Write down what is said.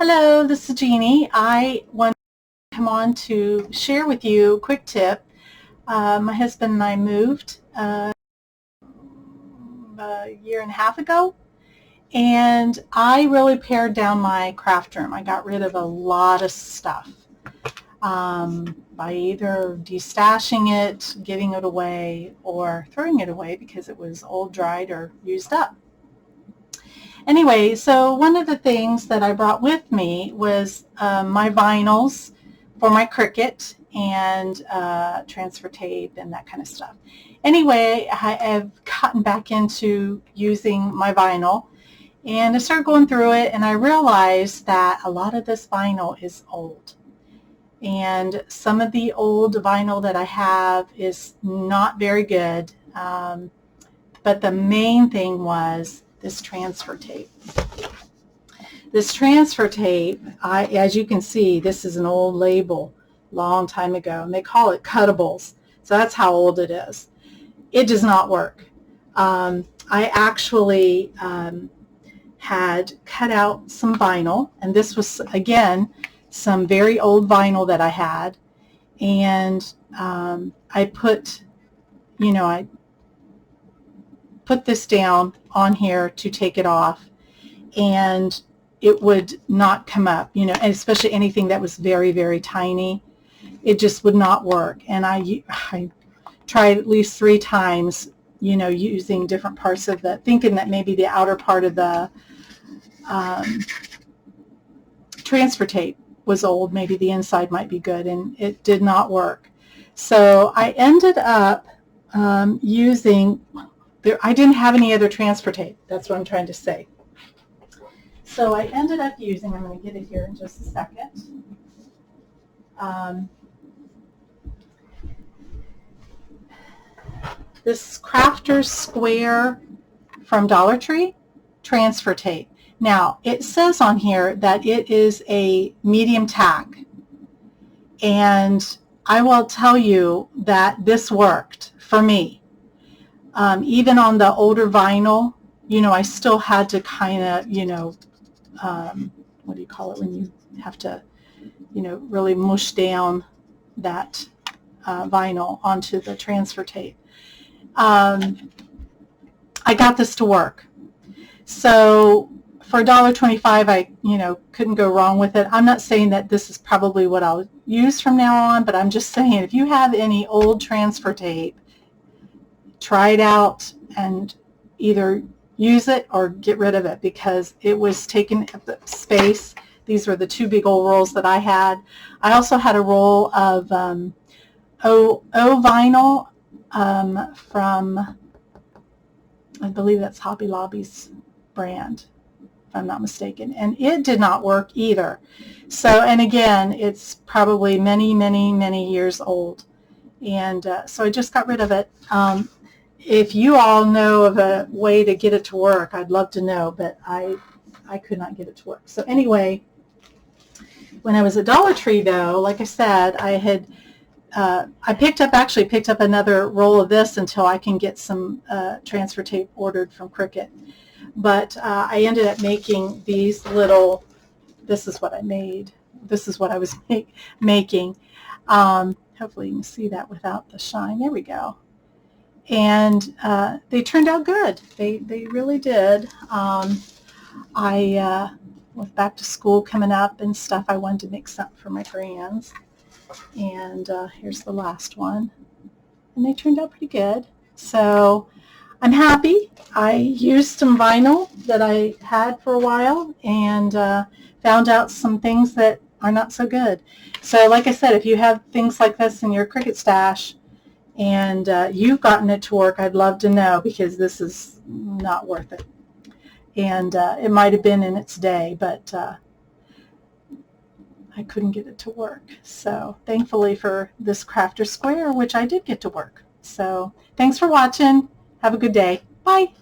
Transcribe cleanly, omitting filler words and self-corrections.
Hello, this is Jeannie. I want to come on to share with you a quick tip. My husband and I moved a year and a half ago, and I really pared down my craft room. I got rid of a lot of stuff by either destashing it, giving it away, or throwing it away because it was old, dried, or used up. Anyway, so one of the things that I brought with me was my vinyls for my Cricut and transfer tape and that kind of stuff. Anyway, I have gotten back into using my vinyl, and I started going through it, and I realized that a lot of this vinyl is old. And some of the old vinyl that I have is not very good, but the main thing was this transfer tape. This transfer tape, as you can see, this is an old label, long time ago, and they call it cuttables. So that's how old it is. It does not work. I actually had cut out some vinyl, and this was, again, some very old vinyl that I had, and I put, I put this down on here to take it off, and it would not come up, and especially anything that was very, very tiny. It just would not work. And I tried at least 3 times, using different parts of the, thinking that maybe the outer part of the transfer tape was old, maybe the inside might be good, and it did not work. So I ended up using, I didn't have any other transfer tape. That's what I'm trying to say. So I ended up using, I'm going to get it here in just a second, this Crafter's Square from Dollar Tree transfer tape. Now, it says on here that it is a medium tack, and I will tell you that this worked for me. Even on the older vinyl, I still had to kind of, what do you call it when you have to, really mush down that vinyl onto the transfer tape. I got this to work. So for $1.25, I, couldn't go wrong with it. I'm not saying that this is probably what I'll use from now on, but I'm just saying if you have any old transfer tape, try it out and either use it or get rid of it, because it was taking up the space. These were the 2 big old rolls that I had. I also had a roll of O vinyl from, I believe that's Hobby Lobby's brand, if I'm not mistaken, and it did not work either. So, and again, it's probably many, many, many years old, and so I just got rid of it. If you all know of a way to get it to work, I'd love to know, but I could not get it to work. So anyway, when I was at Dollar Tree, though, like I said, I had actually picked up another roll of this until I can get some transfer tape ordered from Cricut. But I ended up making these little, this is what I made. This is what I was making. Hopefully you can see that without the shine. There we go. And they turned out good. They really did. With back to school coming up and stuff, I wanted to make something for my grands. And here's the last one. And they turned out pretty good. So I'm happy. I used some vinyl that I had for a while, and found out some things that are not so good. So like I said, if you have things like this in your Cricut stash, and you've gotten it to work, I'd love to know, because this is not worth it. And it might have been in its day, but I couldn't get it to work. So thankfully for this Crafter's Square, which I did get to work. So thanks for watching. Have a good day. Bye.